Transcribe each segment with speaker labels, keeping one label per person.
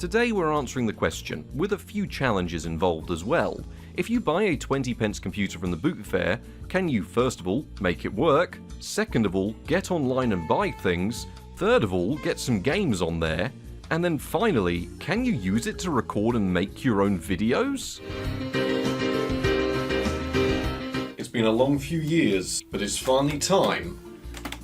Speaker 1: Today we're answering the question, with a few challenges involved as well. If you buy a 20p computer from the boot fair, can you first of all make it work, second of all get online and buy things, third of all get some games on there, and then finally, can you use it to record and make your own videos?
Speaker 2: It's been a long few years, but it's finally time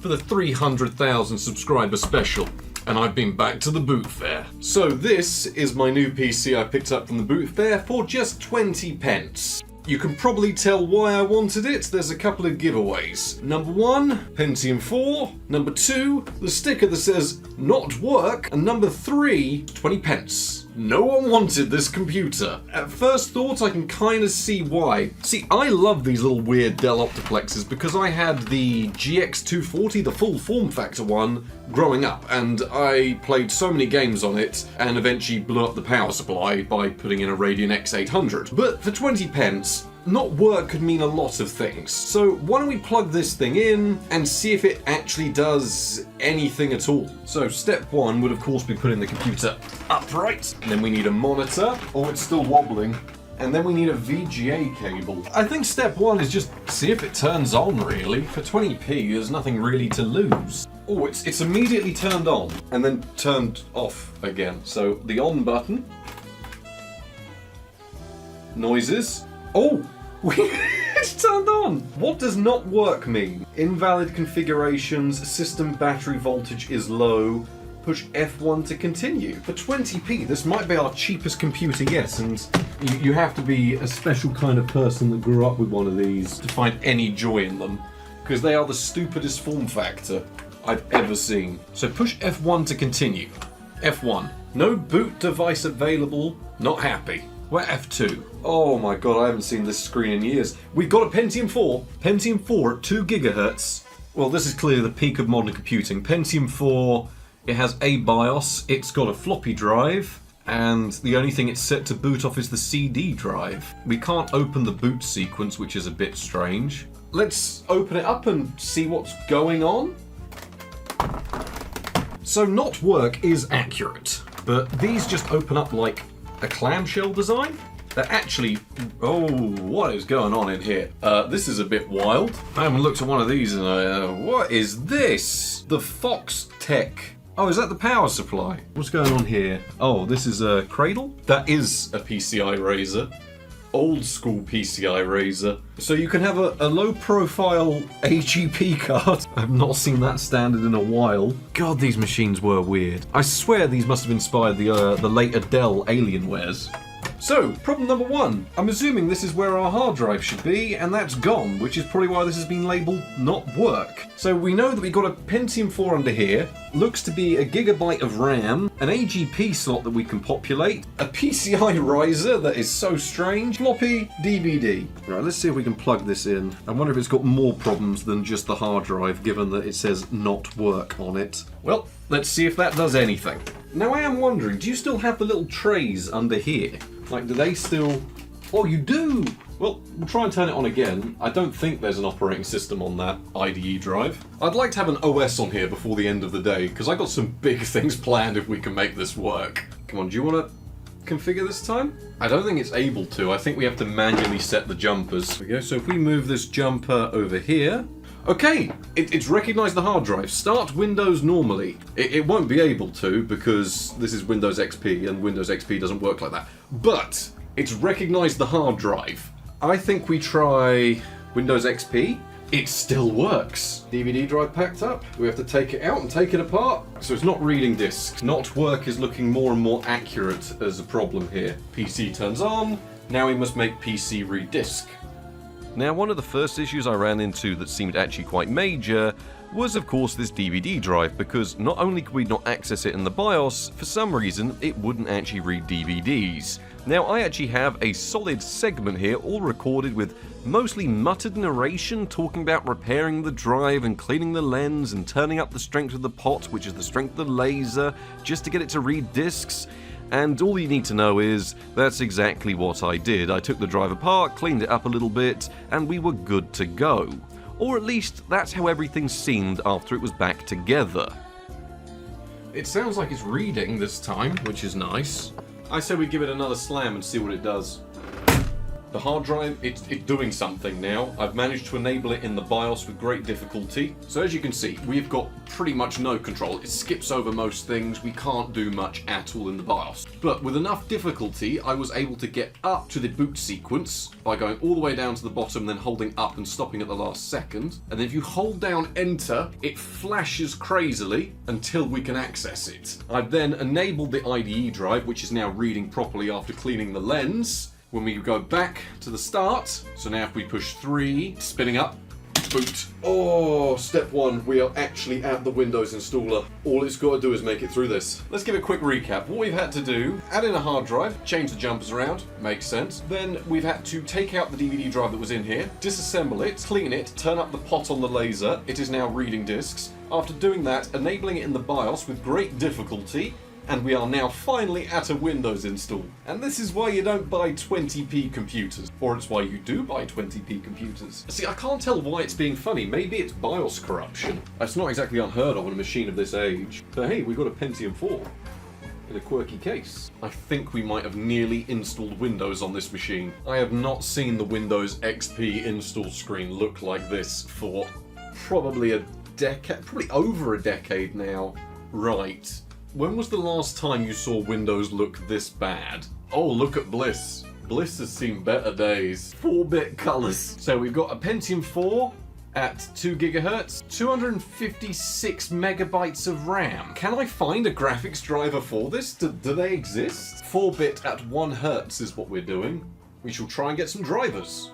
Speaker 2: for the 300,000 subscriber special. And I've been back to the boot fair. So this is my new PC I picked up from the boot fair for just 20p. You can probably tell why I wanted it. There's a couple of giveaways. Number 1, Pentium 4. Number 2, the sticker that says not work. And number 3, 20p. No one wanted this computer. At first thought, I can kind of see why. See, I love these little weird Dell Optiplexes because I had the GX240, the full form factor one, growing up, and I played so many games on it and eventually blew up the power supply by putting in a Radeon X800. But for 20p, not work could mean a lot of things. So why don't we plug this thing in and see if it actually does anything at all. So step 1 would of course be putting the computer upright, and then we need a monitor. Oh, it's still wobbling. And then we need a VGA cable. I think step 1 is just see if it turns on, really. For 20p, there's nothing really to lose. Oh, it's immediately turned on and then turned off again. So the on button. Noises. Oh, it's turned on. What does not work mean? Invalid configurations, system battery voltage is low. Push F1 to continue. For 20p, this might be our cheapest computer yet, and you have to be a special kind of person that grew up with one of these to find any joy in them, because they are the stupidest form factor I've ever seen. So push F1 to continue. F1. No boot device available. Not happy. We're F2. Oh my god, I haven't seen this screen in years. We've got a Pentium 4. Pentium 4 at 2 GHz. Well, this is clearly the peak of modern computing. Pentium 4, it has a BIOS, it's got a floppy drive, and the only thing it's set to boot off is the CD drive. We can't open the boot sequence, which is a bit strange. Let's open it up and see what's going on. So not work is accurate, but these just open up like a clamshell design? They're actually... Oh, what is going on in here? This is a bit wild. I haven't looked at one of these and what is this? The Foxtecc. Oh, is that the power supply? What's going on here? Oh, this is a cradle? That is a PCI Razr. Old school PCI Razr. So you can have a low profile AGP card. I've not seen that standard in a while. God, these machines were weird. I swear these must have inspired the later Dell Alienwares. So, problem number 1. I'm assuming this is where our hard drive should be, and that's gone, which is probably why this has been labelled not work. So we know that we've got a Pentium 4 under here, looks to be a gigabyte of RAM, an AGP slot that we can populate, a PCI riser that is so strange, floppy DVD. Right, let's see if we can plug this in. I wonder if it's got more problems than just the hard drive, given that it says not work on it. Well, let's see if that does anything. Now I am wondering, do you still have the little trays under here? Like, do they still... Oh, you do! Well, we'll try and turn it on again. I don't think there's an operating system on that IDE drive. I'd like to have an OS on here before the end of the day, because I got some big things planned if we can make this work. Come on, do you want to configure this time? I don't think it's able to. I think we have to manually set the jumpers. There we go. So if we move this jumper over here... Okay, it's recognised the hard drive. Start Windows normally. It won't be able to because this is Windows XP and Windows XP doesn't work like that. But it's recognised the hard drive. I think we try Windows XP. It still works. DVD drive packed up. We have to take it out and take it apart. So it's not reading discs. Not work is looking more and more accurate as a problem here. PC turns on. Now we must make PC read disk.
Speaker 1: Now, one of the first issues I ran into that seemed actually quite major was of course this DVD drive, because not only could we not access it in the BIOS, for some reason it wouldn't actually read DVDs. Now I actually have a solid segment here all recorded with mostly muttered narration talking about repairing the drive and cleaning the lens and turning up the strength of the pot, which is the strength of the laser, just to get it to read discs. And all you need to know is that's exactly what I did. I took the drive apart, cleaned it up a little bit, and we were good to go. Or at least that's how everything seemed after it was back together.
Speaker 2: It sounds like it's reading this time, which is nice. I say we give it another slam and see what it does. The hard drive, it's doing something now. I've managed to enable it in the BIOS with great difficulty. So as you can see, we've got pretty much no control. It skips over most things. We can't do much at all in the BIOS. But with enough difficulty, I was able to get up to the boot sequence by going all the way down to the bottom, then holding up and stopping at the last second. And then if you hold down Enter, it flashes crazily until we can access it. I've then enabled the IDE drive, which is now reading properly after cleaning the lens. When we go back to the start, so now if we push 3, spinning up, boot. Oh, step 1, we are actually at the Windows installer. All it's got to do is make it through this. Let's give a quick recap. What we've had to do, add in a hard drive, change the jumpers around, makes sense. Then we've had to take out the DVD drive that was in here, disassemble it, clean it, turn up the pot on the laser. It is now reading discs. After doing that, enabling it in the BIOS with great difficulty, and we are now finally at a Windows install. And this is why you don't buy 20p computers. Or it's why you do buy 20p computers. See, I can't tell why it's being funny. Maybe it's BIOS corruption. That's not exactly unheard of on a machine of this age. But hey, we got a Pentium 4 in a quirky case. I think we might have nearly installed Windows on this machine. I have not seen the Windows XP install screen look like this for probably a decade, probably over a decade now. Right. When was the last time you saw Windows look this bad? Oh, look at Bliss. Bliss has seen better days. 4-bit colors. So we've got a Pentium 4 at 2 gigahertz, 256 megabytes of RAM. Can I find a graphics driver for this? Do they exist? 4-bit at 1 hertz is what we're doing. We shall try and get some drivers.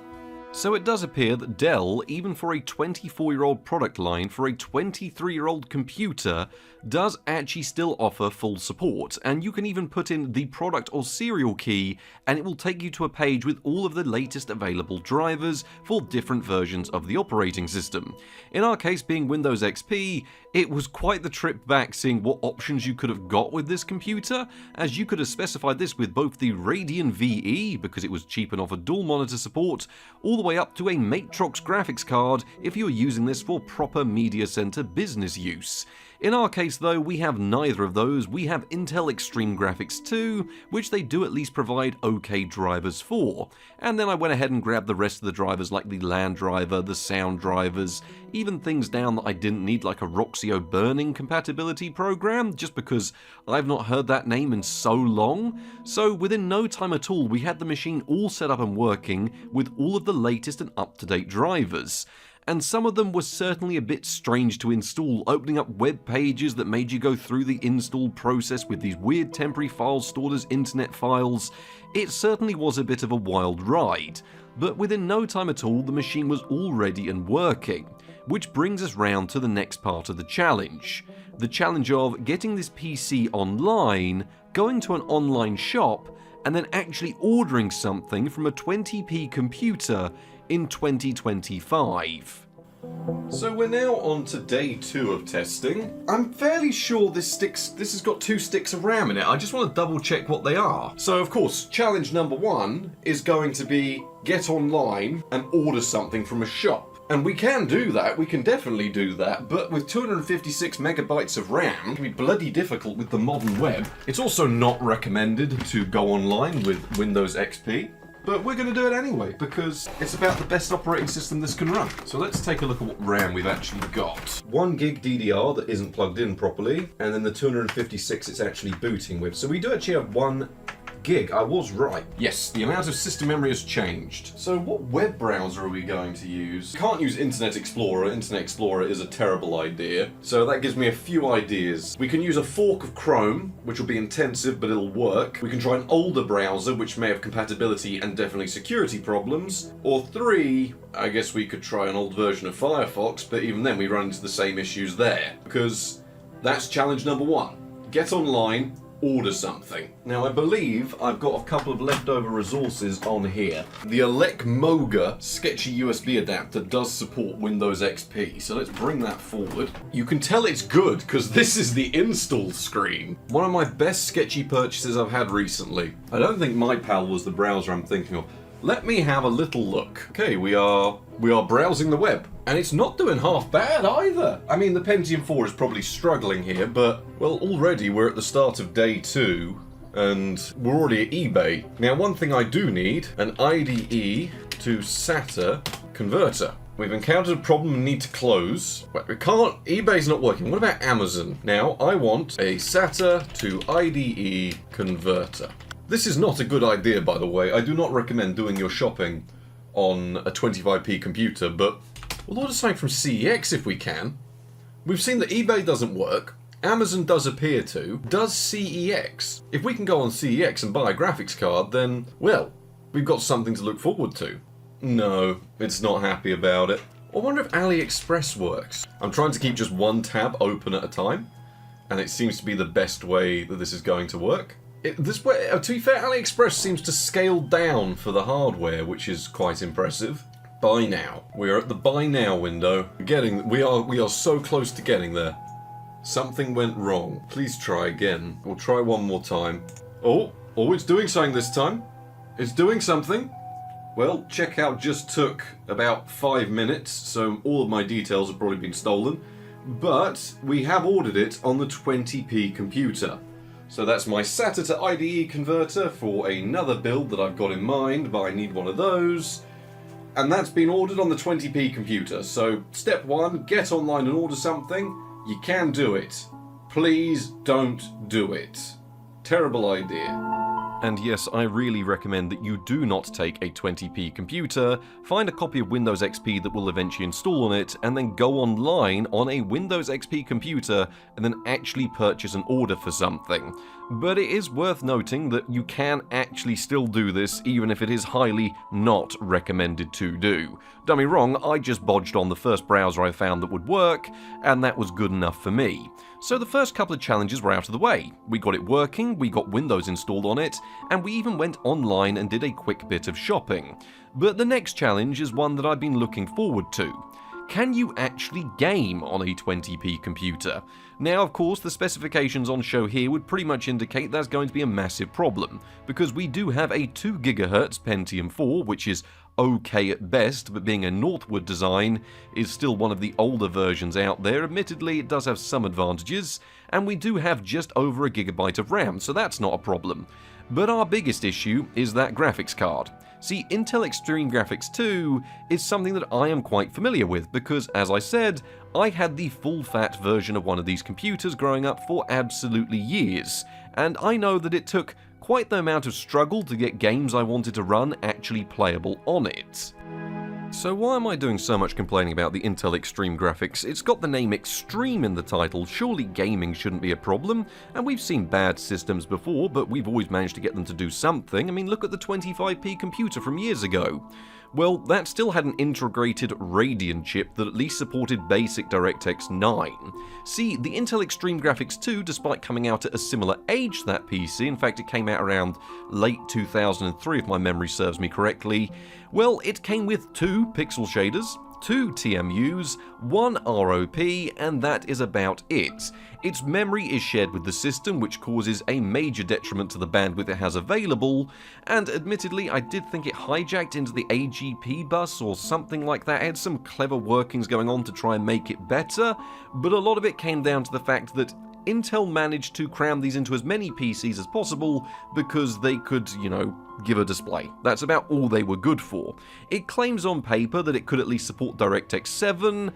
Speaker 1: So it does appear that Dell, even for a 24-year-old product line for a 23-year-old computer, does actually still offer full support, and you can even put in the product or serial key and it will take you to a page with all of the latest available drivers for different versions of the operating system. In our case being Windows XP, it was quite the trip back seeing what options you could have got with this computer, as you could have specified this with both the Radeon VE, because it was cheap and offered dual monitor support, all the way up to a Matrox graphics card if you were using this for proper media center business use. In our case though, we have neither of those. We have Intel Extreme Graphics 2, which they do at least provide okay drivers for. And then I went ahead and grabbed the rest of the drivers like the LAN driver, the sound drivers, even things down that I didn't need like a Roxio burning compatibility program, just because I've not heard that name in so long. So within no time at all, we had the machine all set up and working with all of the latest and up-to-date drivers. And some of them were certainly a bit strange to install, opening up web pages that made you go through the install process with these weird temporary files stored as internet files. It certainly was a bit of a wild ride, but within no time at all the machine was all ready and working, which brings us round to the next part of the challenge. The challenge of getting this PC online, going to an online shop, and then actually ordering something from a 20p computer in 2025.
Speaker 2: So we're now on to day 2 of testing. I'm fairly sure this has got 2 sticks of RAM in it. I just want to double check what they are. So of course, challenge number 1 is going to be get online and order something from a shop. And we can do that, we can definitely do that, but with 256 megabytes of RAM, it can be bloody difficult with the modern web. It's also not recommended to go online with Windows XP. But we're going to do it anyway, because it's about the best operating system this can run. So let's take a look at what RAM we've actually got. 1 gig DDR that isn't plugged in properly, and then the 256 it's actually booting with. So we do actually have 1 gig. I was right. Yes, the amount of system memory has changed. So what web browser are we going to use? Can't use Internet Explorer. Internet Explorer is a terrible idea. So that gives me a few ideas. We can use a fork of Chrome, which will be intensive, but it'll work. We can try an older browser, which may have compatibility and definitely security problems. Or 3, I guess we could try an old version of Firefox, but even then we run into the same issues there. Because that's challenge number 1. Get online, order something. Now I believe I've got a couple of leftover resources on here. The Alec-Moga sketchy USB adapter does support Windows XP, so let's bring that forward. You can tell it's good because this is the install screen. One of my best sketchy purchases I've had recently. I don't think MyPal was the browser I'm thinking of. Let me have a little look. Okay, we are browsing the web. And it's not doing half bad either. I mean, the Pentium 4 is probably struggling here, but, well, already we're at the start of day 2, and we're already at eBay. Now, one thing I do need, an IDE to SATA converter. We've encountered a problem and need to close. Well, we can't, eBay's not working. What about Amazon? Now, I want a SATA to IDE converter. This is not a good idea, by the way. I do not recommend doing your shopping on a 25p computer, but we'll order something from CEX if we can. We've seen that eBay doesn't work. Amazon does appear to. Does CEX? If we can go on CEX and buy a graphics card, then, well, we've got something to look forward to. No, it's not happy about it. I wonder if AliExpress works. I'm trying to keep just one tab open at a time, and it seems to be the best way that this is going to work. To be fair, AliExpress seems to scale down for the hardware, which is quite impressive. Buy now. We're at the buy now window. We are so close to getting there. Something went wrong. Please try again. We'll try one more time. Oh, it's doing something this time. It's doing something. Well, checkout just took about 5 minutes, so all of my details have probably been stolen. But we have ordered it on the 20p computer. So that's my SATA to IDE converter for another build that I've got in mind, but I need one of those. And that's been ordered on the 20p computer. So step 1, get online and order something. You can do it. Please don't do it. Terrible idea.
Speaker 1: And yes, I really recommend that you do not take a 20p computer, find a copy of Windows XP that will eventually install on it, and then go online on a Windows XP computer and then actually purchase an order for something. But it is worth noting that you can actually still do this even if it is highly not recommended to do. Don't me wrong, I just bodged on the first browser I found that would work, and that was good enough for me. So the first couple of challenges were out of the way. We got it working, we got Windows installed on it, and we even went online and did a quick bit of shopping. But the next challenge is one that I've been looking forward to. Can you actually game on a 20p computer? Now, of course, the specifications on show here would pretty much indicate that's going to be a massive problem, because we do have a 2GHz Pentium 4, which is okay at best, but being a Northwood design is still one of the older versions out there. Admittedly, it does have some advantages, and we do have just over a gigabyte of RAM, so that's not a problem. But our biggest issue is that graphics card. See, Intel Extreme Graphics 2 is something that I am quite familiar with because, as I said, I had the full-fat version of one of these computers growing up for absolutely years, and I know that it took quite the amount of struggle to get games I wanted to run actually playable on it. So why am I doing so much complaining about the Intel Extreme Graphics? It's got the name Extreme in the title, surely gaming shouldn't be a problem, and we've seen bad systems before, but we've always managed to get them to do something. I mean, look at the 25p computer from years ago. Well, that still had an integrated Radeon chip that at least supported basic DirectX 9. See, the Intel Extreme Graphics 2, despite coming out at a similar age to that PC, in fact it came out around late 2003 if my memory serves me correctly, well, it came with 2 pixel shaders, 2 TMUs, 1 ROP, and that is about it. Its memory is shared with the system, which causes a major detriment to the bandwidth it has available, and admittedly I did think it hijacked into the AGP bus or something like that. It had some clever workings going on to try and make it better, but a lot of it came down to the fact that Intel managed to cram these into as many PCs as possible because they could, give a display. That's about all they were good for. It claims on paper that it could at least support DirectX 7.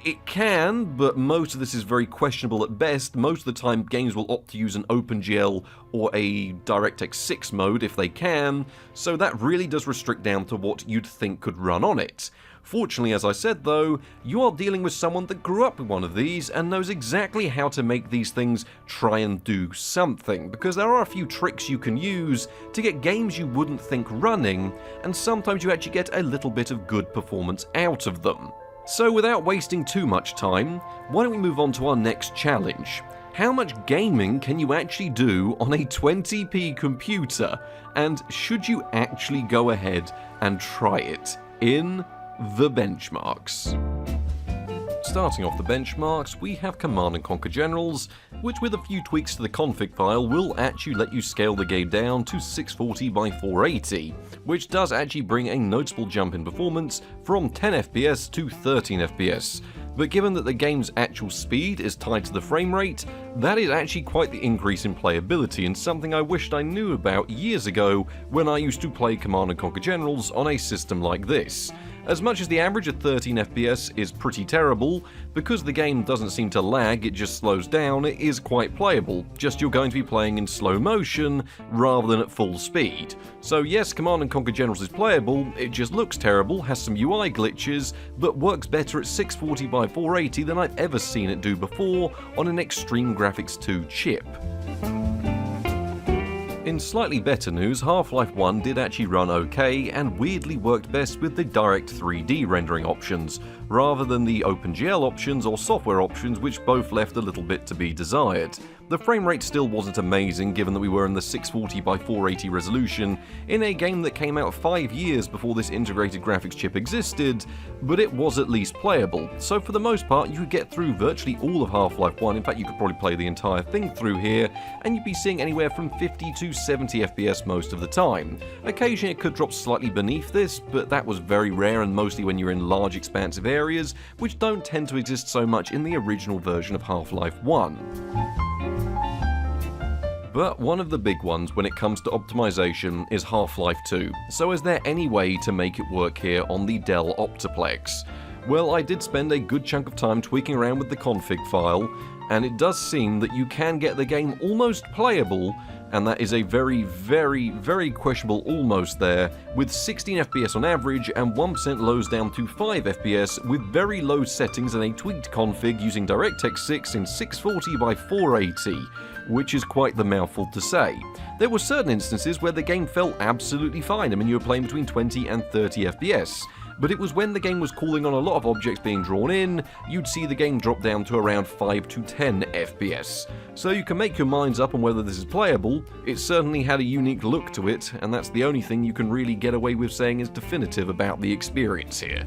Speaker 1: It can, but most of this is very questionable at best. Most of the time games will opt to use an OpenGL or a DirectX 6 mode if they can, so that really does restrict down to what you'd think could run on it. Fortunately, as I said though, you are dealing with someone that grew up with one of these and knows exactly how to make these things try and do something, because there are a few tricks you can use to get games you wouldn't think running, and sometimes you actually get a little bit of good performance out of them. So without wasting too much time, why don't we move on to our next challenge? How much gaming can you actually do on a 20p computer, and should you actually go ahead and try it in the benchmarks? Starting off the benchmarks, we have Command & Conquer Generals, which with a few tweaks to the config file will actually let you scale the game down to 640 by 480, which does actually bring a noticeable jump in performance from 10 FPS to 13 FPS. But given that the game's actual speed is tied to the frame rate, that is actually quite the increase in playability and something I wished I knew about years ago when I used to play Command & Conquer Generals on a system like this. As much as the average at 13 FPS is pretty terrible, because the game doesn't seem to lag, it just slows down, it is quite playable, just you're going to be playing in slow motion rather than at full speed. So yes, Command & Conquer Generals is playable, it just looks terrible, has some UI glitches, but works better at 640 by 480 than I've ever seen it do before on an Extreme Graphics 2 chip. In slightly better news, Half-Life 1 did actually run okay and weirdly worked best with the direct 3D rendering options, rather than the OpenGL options or software options which both left a little bit to be desired. The frame rate still wasn't amazing given that we were in the 640 by 480 resolution in a game that came out 5 years before this integrated graphics chip existed, but it was at least playable. So for the most part you could get through virtually all of Half-Life 1, in fact you could probably play the entire thing through here, and you'd be seeing anywhere from 50 to 70 FPS most of the time. Occasionally it could drop slightly beneath this, but that was very rare and mostly when you're in large expansive areas, which don't tend to exist so much in the original version of Half-Life 1. But one of the big ones when it comes to optimization is Half-Life 2, so is there any way to make it work here on the Dell Optiplex? Well, I did spend a good chunk of time tweaking around with the config file, and it does seem that you can get the game almost playable, and that is a very questionable almost there, with 16 FPS on average and 1% lows down to 5 FPS with very low settings and a tweaked config using DirectX 6 in 640 by 480, which is quite the mouthful to say. There were certain instances where the game felt absolutely fine, I mean you were playing between 20 and 30 FPS. But it was when the game was calling on a lot of objects being drawn in, you'd see the game drop down to around 5 to 10 FPS. So you can make your minds up on whether this is playable. It certainly had a unique look to it, and that's the only thing you can really get away with saying is definitive about the experience here.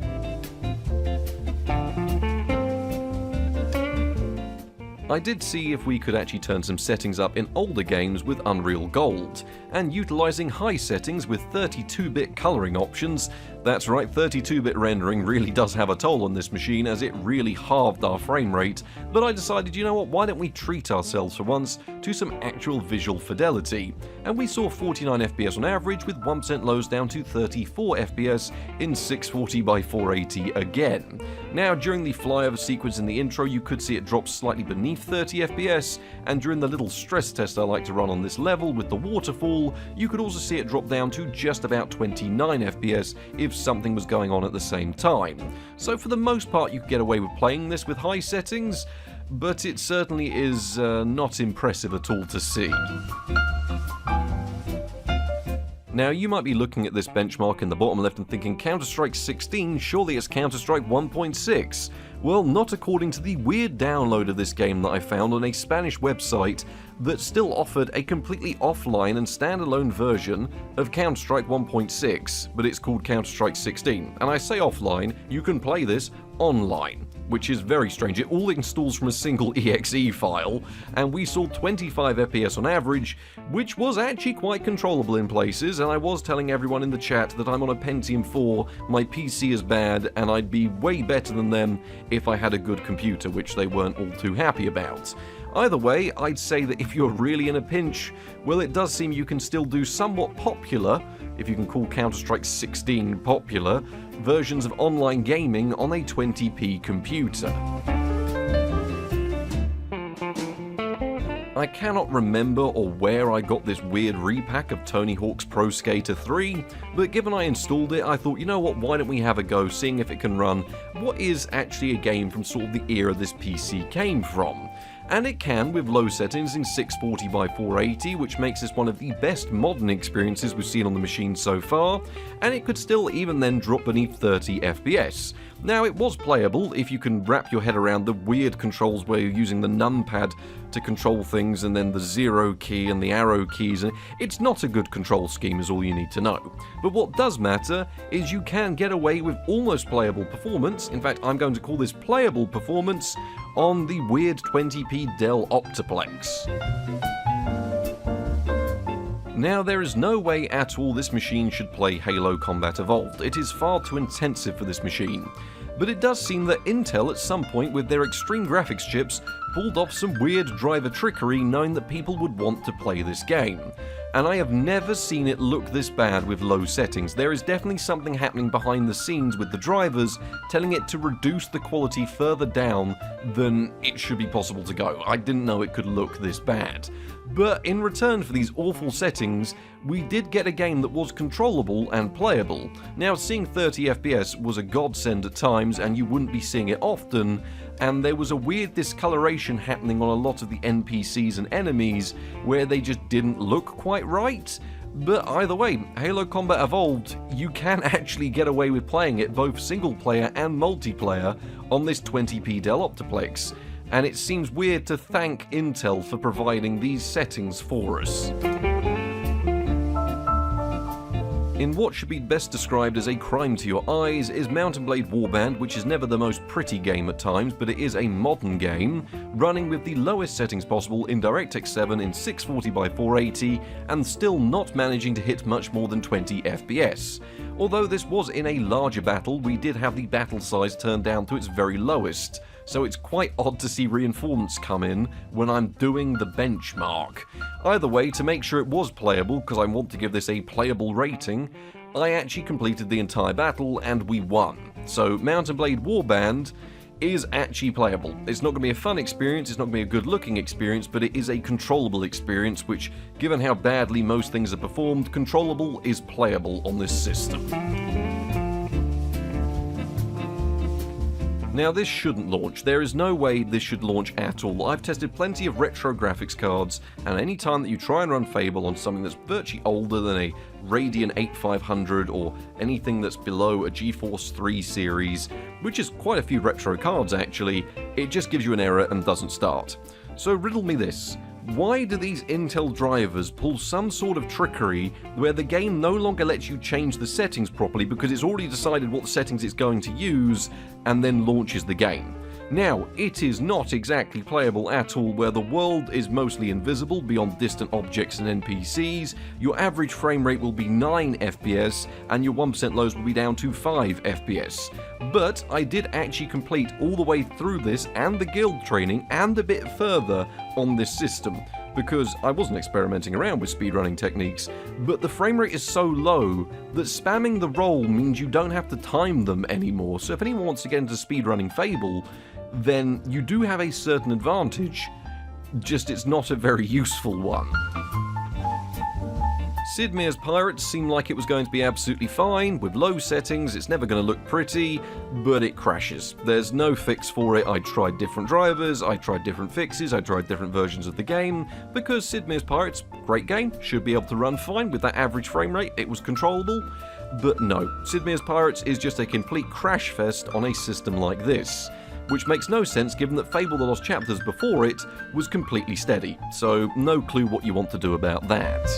Speaker 1: I did see if we could actually turn some settings up in older games with Unreal Gold, and utilising high settings with 32-bit colouring options. That's right, 32-bit rendering really does have a toll on this machine as it really halved our frame rate, but I decided, you know what, why don't we treat ourselves for once to some actual visual fidelity, and we saw 49 FPS on average with 1% lows down to 34 FPS in 640 by 480 again. Now during the flyover sequence in the intro you could see it drop slightly beneath 30 FPS, and during the little stress test I like to run on this level with the waterfall, you could also see it drop down to just about 29 FPS if something was going on at the same time. So for the most part you could get away with playing this with high settings, but it certainly is not impressive at all to see. Now you might be looking at this benchmark in the bottom left and thinking Counter-Strike 16, surely it's Counter-Strike 1.6. Well, not according to the weird download of this game that I found on a Spanish website that still offered a completely offline and standalone version of Counter-Strike 1.6, but it's called Counter-Strike 16. And I say offline, you can play this online, which is very strange. It all installs from a single exe file, and we saw 25 FPS on average, which was actually quite controllable in places, and I was telling everyone in the chat that I'm on a Pentium 4, my PC is bad, and I'd be way better than them if I had a good computer, which they weren't all too happy about. Either way, I'd say that if you're really in a pinch, well, it does seem you can still do somewhat popular, if you can call Counter-Strike 16 popular, versions of online gaming on a 20p computer. I cannot remember or where I got this weird repack of Tony Hawk's Pro Skater 3, but given I installed it, I thought, you know what, why don't we have a go seeing if it can run what is actually a game from sort of the era this PC came from. and it can with low settings in 640x480, which makes this one of the best modern experiences we've seen on the machine so far, and it could still even then drop beneath 30 FPS. Now, it was playable if you can wrap your head around the weird controls where you're using the numpad to control things and then the 0 key and the arrow keys, and it's not a good control scheme is all you need to know. But what does matter is you can get away with almost playable performance, in fact I'm going to call this playable performance, on the weird 20p Dell Optiplex. Now, there is no way at all this machine should play Halo Combat Evolved. It is far too intensive for this machine. But it does seem that Intel at some point with their extreme graphics chips pulled off some weird driver trickery knowing that people would want to play this game. And I have never seen it look this bad with low settings. There is definitely something happening behind the scenes with the drivers telling it to reduce the quality further down than it should be possible to go. I didn't know it could look this bad. But in return for these awful settings, we did get a game that was controllable and playable. Now, seeing 30 FPS was a godsend at times, and you wouldn't be seeing it often, and there was a weird discoloration happening on a lot of the NPCs and enemies where they just didn't look quite right. But either way, Halo Combat Evolved, you can actually get away with playing it both single player and multiplayer on this 20p Dell Optiplex. And it seems weird to thank Intel for providing these settings for us. In what should be best described as a crime to your eyes is Mount & Blade Warband, which is never the most pretty game at times, but it is a modern game, running with the lowest settings possible in DirectX 7 in 640x480, and still not managing to hit much more than 20 FPS. Although this was in a larger battle, we did have the battle size turned down to its very lowest, so it's quite odd to see reinforcements come in when I'm doing the benchmark. Either way, to make sure it was playable, because I want to give this a playable rating, I actually completed the entire battle and we won. So Mount & Blade Warband is actually playable. It's not going to be a fun experience, it's not going to be a good looking experience, but it is a controllable experience, which, given how badly most things are performed, controllable is playable on this system. Now, this shouldn't launch. There is no way this should launch at all. I've tested plenty of retro graphics cards, and any time that you try and run Fable on something that's virtually older than a Radeon 8500 or anything that's below a GeForce 3 series, which is quite a few retro cards actually, it just gives you an error and doesn't start. So riddle me this. Why do these Intel drivers pull some sort of trickery where the game no longer lets you change the settings properly because it's already decided what settings it's going to use and then launches the game? Now, it is not exactly playable at all, where the world is mostly invisible beyond distant objects and NPCs, your average frame rate will be 9 FPS, and your 1% lows will be down to 5 FPS. But I did actually complete all the way through this and the guild training and a bit further on this system, because I wasn't experimenting around with speedrunning techniques, but the frame rate is so low that spamming the roll means you don't have to time them anymore. So if anyone wants to get into speedrunning Fable, then you do have a certain advantage, just it's not a very useful one. Sid Meier's Pirates seemed like it was going to be absolutely fine. With low settings, it's never going to look pretty, but it crashes. There's no fix for it. I tried different drivers, I tried different fixes, I tried different versions of the game, because Sid Meier's Pirates, great game, should be able to run fine with that average frame rate, it was controllable. But no, Sid Meier's Pirates is just a complete crash fest on a system like this, which makes no sense given that Fable The Lost Chapters before it was completely steady, so no clue what you want to do about that.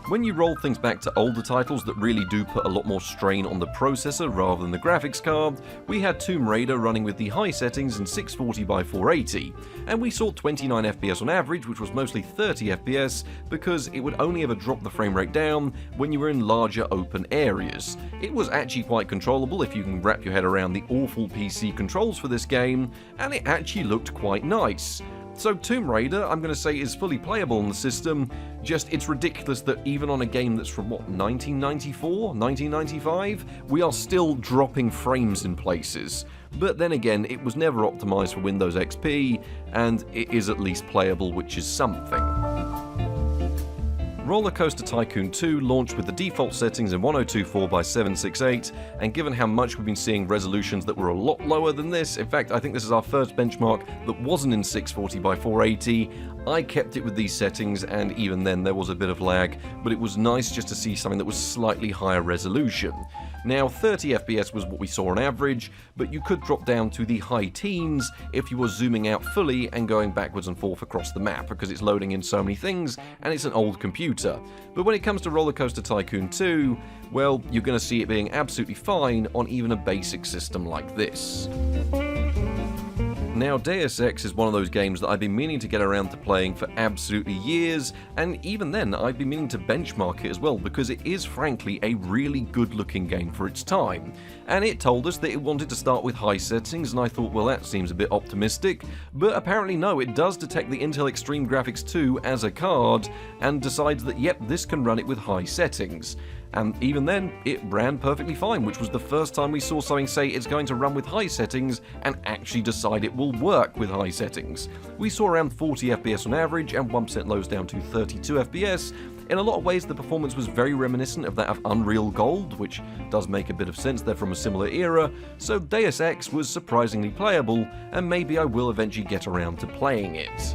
Speaker 1: When you roll things back to older titles that really do put a lot more strain on the processor rather than the graphics card, we had Tomb Raider running with the high settings in 640x480, and we saw 29 FPS on average, which was mostly 30 FPS because it would only ever drop the frame rate down when you were in larger open areas. It was actually quite controllable if you can wrap your head around the awful PC controls for this game, and it actually looked quite nice. So Tomb Raider, I'm going to say, is fully playable on the system, just it's ridiculous that even on a game that's from, 1994? 1995? We are still dropping frames in places. But then again, it was never optimized for Windows XP, and it is at least playable, which is something. Roller Coaster Tycoon 2 launched with the default settings in 1024x768, and given how much we've been seeing resolutions that were a lot lower than this, in fact I think this is our first benchmark that wasn't in 640x480, I kept it with these settings, and even then there was a bit of lag, but it was nice just to see something that was slightly higher resolution. Now 30 FPS was what we saw on average, but you could drop down to the high teens if you were zooming out fully and going backwards and forth across the map, because it's loading in so many things and it's an old computer. But when it comes to Roller Coaster Tycoon 2, well, you're going to see it being absolutely fine on even a basic system like this. Now, Deus Ex is one of those games that I've been meaning to get around to playing for absolutely years, and even then I've been meaning to benchmark it as well, because it is frankly a really good looking game for its time. And it told us that it wanted to start with high settings, and I thought, well, that seems a bit optimistic, but apparently no, it does detect the Intel Extreme Graphics 2 as a card, and decides that yep, this can run it with high settings. And even then, it ran perfectly fine, which was the first time we saw something say it's going to run with high settings and actually decide it will work with high settings. We saw around 40 FPS on average and 1% lows down to 32 FPS. In a lot of ways, the performance was very reminiscent of that of Unreal Gold, which does make a bit of sense, they're from a similar era, so Deus Ex was surprisingly playable, and maybe I will eventually get around to playing it.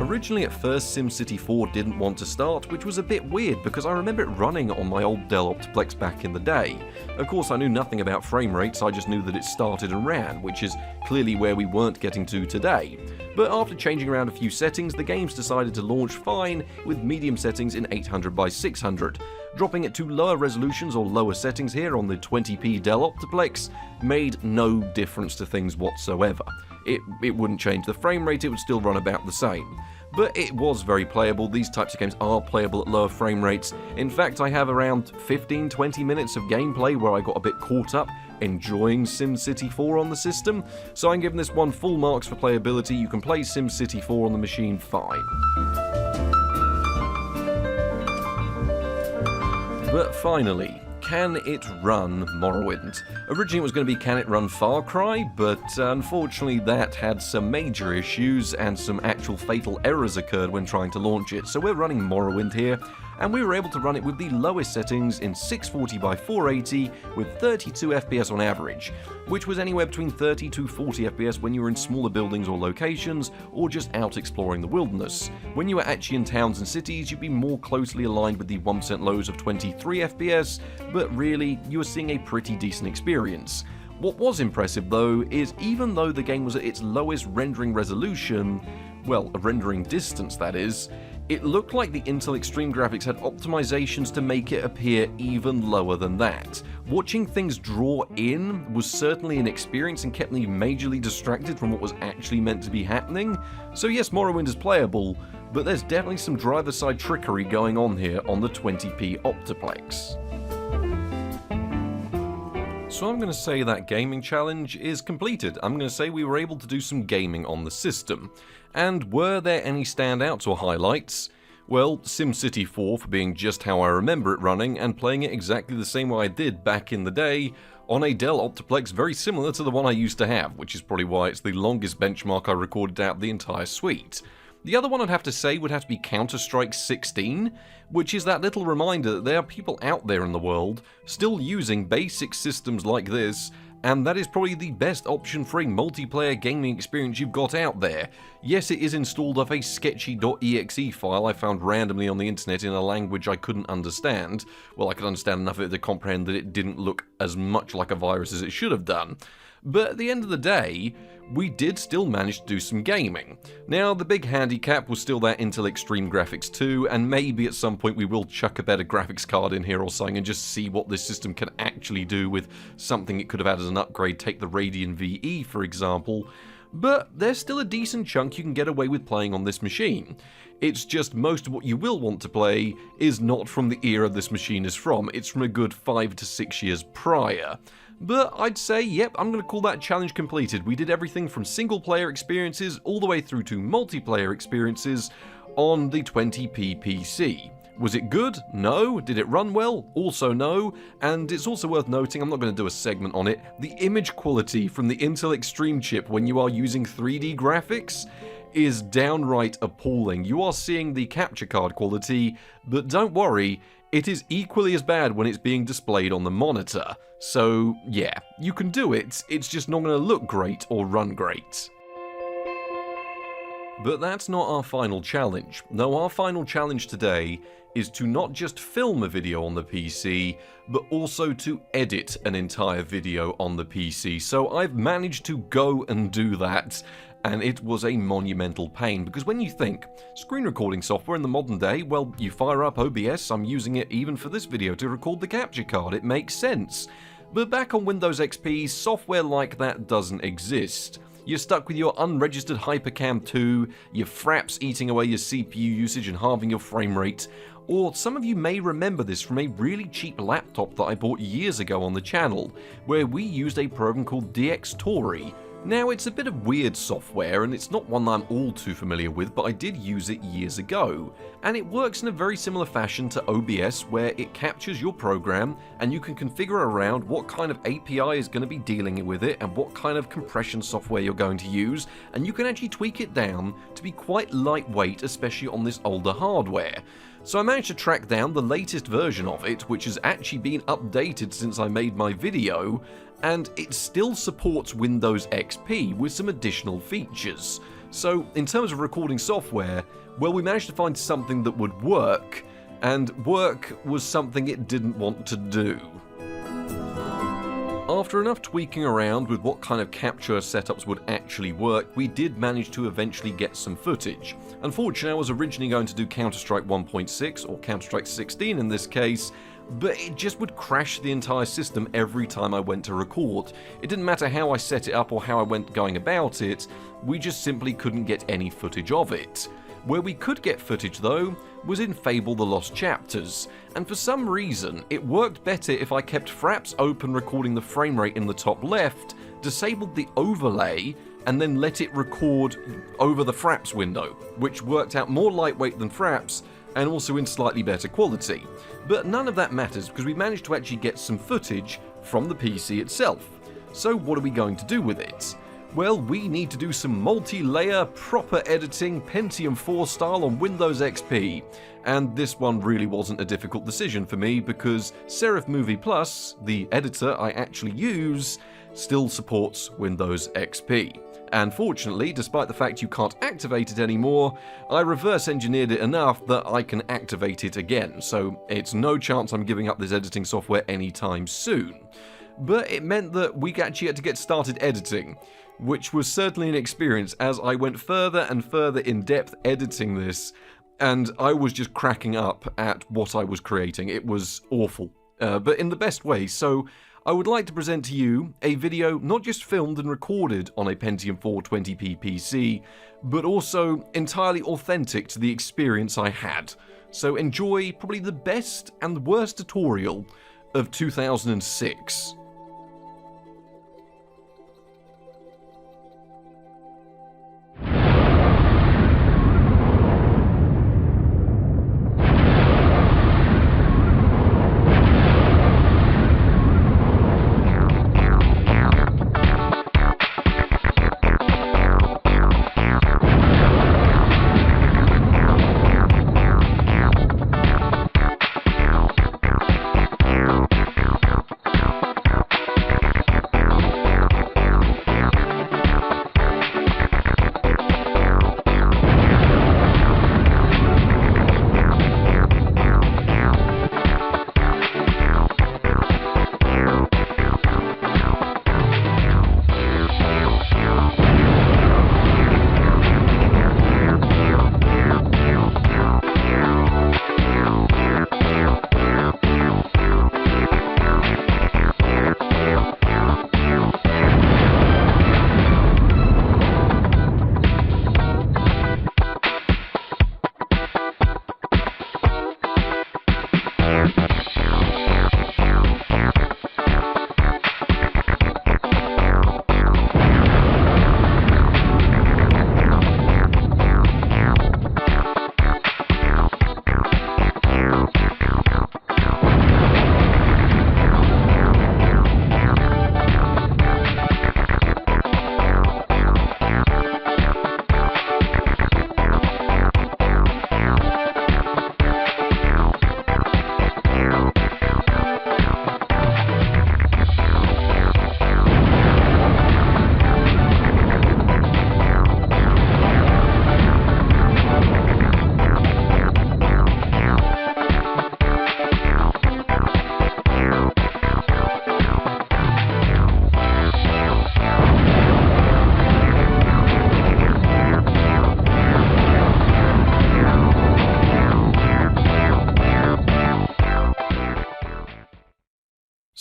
Speaker 1: Originally at first SimCity 4 didn't want to start, which was a bit weird because I remember it running on my old Dell Optiplex back in the day. Of course I knew nothing about frame rates, I just knew that it started and ran, which is clearly where we weren't getting to today. But after changing around a few settings, the games decided to launch fine with medium settings in 800x600. Dropping it to lower resolutions or lower settings here on the 20p Dell Optiplex made no difference to things whatsoever. It wouldn't change the frame rate, it would still run about the same. But it was very playable. These types of games are playable at lower frame rates. In fact, I have around 15-20 minutes of gameplay where I got a bit caught up enjoying SimCity 4 on the system, so I'm giving this one full marks for playability. You can play SimCity 4 on the machine fine. But finally, can it run Morrowind? Originally it was going to be can it run Far Cry, but unfortunately that had some major issues and some actual fatal errors occurred when trying to launch it, so we're running Morrowind here, and we were able to run it with the lowest settings in 640x480 with 32 FPS on average, which was anywhere between 30 to 40 FPS when you were in smaller buildings or locations, or just out exploring the wilderness. When you were actually in towns and cities, you'd be more closely aligned with the 1% lows of 23 FPS, but really, you were seeing a pretty decent experience. What was impressive though, is even though the game was at its lowest rendering resolution, well, a rendering distance that is, it looked like the Intel Extreme Graphics had optimizations to make it appear even lower than that. Watching things draw in was certainly an experience and kept me majorly distracted from what was actually meant to be happening. So yes, Morrowind is playable, but there's definitely some driver-side trickery going on here on the 20p Optiplex. So I'm going to say that gaming challenge is completed. I'm going to say we were able to do some gaming on the system. And were there any standouts or highlights? Well, SimCity 4 for being just how I remember it running and playing it exactly the same way I did back in the day on a Dell Optiplex very similar to the one I used to have, which is probably why it's the longest benchmark I recorded out of the entire suite. The other one I'd have to say would have to be Counter-Strike 16, which is that little reminder that there are people out there in the world still using basic systems like this, and that is probably the best option for a multiplayer gaming experience you've got out there. Yes, it is installed off a sketchy.exe file I found randomly on the internet in a language I couldn't understand. Well, I could understand enough of it to comprehend that it didn't look as much like a virus as it should have done. But at the end of the day, we did still manage to do some gaming. Now, the big handicap was still that Intel Extreme Graphics 2, and maybe at some point we will chuck a better graphics card in here or something and just see what this system can actually do with something it could have had as an upgrade, take the Radeon VE for example. But there's still a decent chunk you can get away with playing on this machine. It's just most of what you will want to play is not from the era this machine is from, it's from a good 5 to 6 years prior. But I'd say, yep, I'm going to call that challenge completed. We did everything from single-player experiences all the way through to multiplayer experiences on the 20p PC. Was it good? No. Did it run well? Also no. And it's also worth noting, I'm not going to do a segment on it, the image quality from the Intel Extreme chip when you are using 3D graphics, is downright appalling. You are seeing the capture card quality, but don't worry, it is equally as bad when it's being displayed on the monitor. So yeah, you can do it, it's just not going to look great or run great. But that's not our final challenge. No, our final challenge today is to not just film a video on the PC, but also to edit an entire video on the PC. So I've managed to go and do that, and it was a monumental pain, because when you think screen recording software in the modern day, well, you fire up OBS, I'm using it even for this video to record the capture card, it makes sense. But back on Windows XP, software like that doesn't exist. You're stuck with your unregistered Hypercam 2, your fraps eating away your CPU usage and halving your frame rate, or some of you may remember this from a really cheap laptop that I bought years ago on the channel, where we used a program called DxTory. Now, it's a bit of weird software, and it's not one that I'm all too familiar with, but I did use it years ago. And it works in a very similar fashion to OBS, where it captures your program, and you can configure around what kind of API is going to be dealing with it, and what kind of compression software you're going to use, and you can actually tweak it down to be quite lightweight, especially on this older hardware. So I managed to track down the latest version of it, which has actually been updated since I made my video, and it still supports Windows XP with some additional features. So in terms of recording software, well, we managed to find something that would work, and work was something it didn't want to do. After enough tweaking around with what kind of capture setups would actually work, we did manage to eventually get some footage. Unfortunately, I was originally going to do Counter-Strike 1.6, or Counter-Strike 16 in this case, but it just would crash the entire system every time I went to record. It didn't matter how I set it up or how I went going about it, we just simply couldn't get any footage of it. Where we could get footage though, was in Fable The Lost Chapters, and for some reason it worked better if I kept fraps open recording the frame rate in the top left, disabled the overlay, and then let it record over the fraps window, which worked out more lightweight than fraps, and also in slightly better quality. But none of that matters because we managed to actually get some footage from the PC itself. So what are we going to do with it? Well, we need to do some multi-layer, proper editing, Pentium 4 style on Windows XP. And this one really wasn't a difficult decision for me because Serif Movie Plus, the editor I actually use, still supports Windows XP. And fortunately, despite the fact you can't activate it anymore, I reverse engineered it enough that I can activate it again, so it's no chance I'm giving up this editing software anytime soon. But it meant that we actually had to get started editing, which was certainly an experience as I went further and further in depth editing this, and I was just cracking up at what I was creating. It was awful, but in the best way. So I would like to present to you a video not just filmed and recorded on a Pentium 4 20p PC, but also entirely authentic to the experience I had. So enjoy probably the best and worst tutorial of 2006.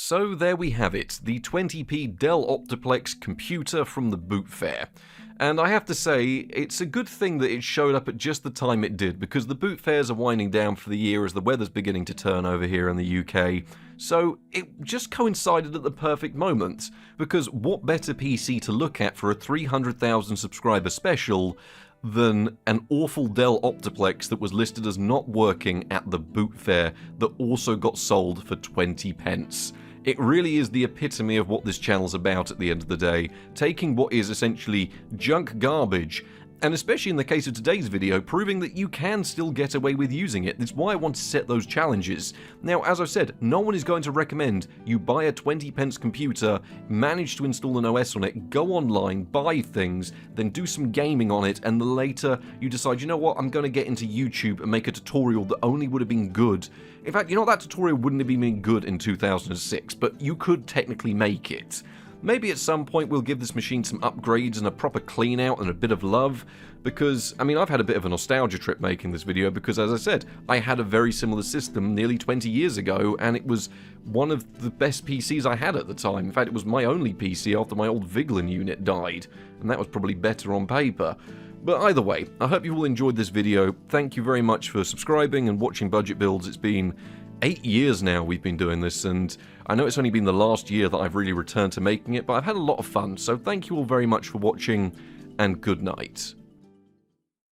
Speaker 1: So there we have it, the 20p Dell Optiplex computer from the Boot Fair. And I have to say, it's a good thing that it showed up at just the time it did, because the boot fairs are winding down for the year as the weather's beginning to turn over here in the UK. So it just coincided at the perfect moment, because what better PC to look at for a 300,000 subscriber special than an awful Dell Optiplex that was listed as not working at the boot fair that also got sold for 20 pence. It really is the epitome of what this channel's about at the end of the day, taking what is essentially junk garbage, and especially in the case of today's video, proving that you can still get away with using it. That's why I want to set those challenges. Now, as I've said, no one is going to recommend you buy a 20 pence computer, manage to install an OS on it, go online, buy things, then do some gaming on it, and later you decide, you know what, I'm going to get into YouTube and make a tutorial that only would have been good. In fact, you know, that tutorial wouldn't have been good in 2006, but you could technically make it. Maybe at some point we'll give this machine some upgrades and a proper clean out and a bit of love, because, I mean, I've had a bit of a nostalgia trip making this video because, as I said, I had a very similar system nearly 20 years ago, and it was one of the best PCs I had at the time. In fact, it was my only PC after my old Viglin unit died, and that was probably better on paper. But either way, I hope you all enjoyed this video. Thank you very much for subscribing and watching Budget Builds. It's been 8 years now we've been doing this, and I know it's only been the last year that I've really returned to making it, but I've had a lot of fun, so thank you all very much for watching, and good night.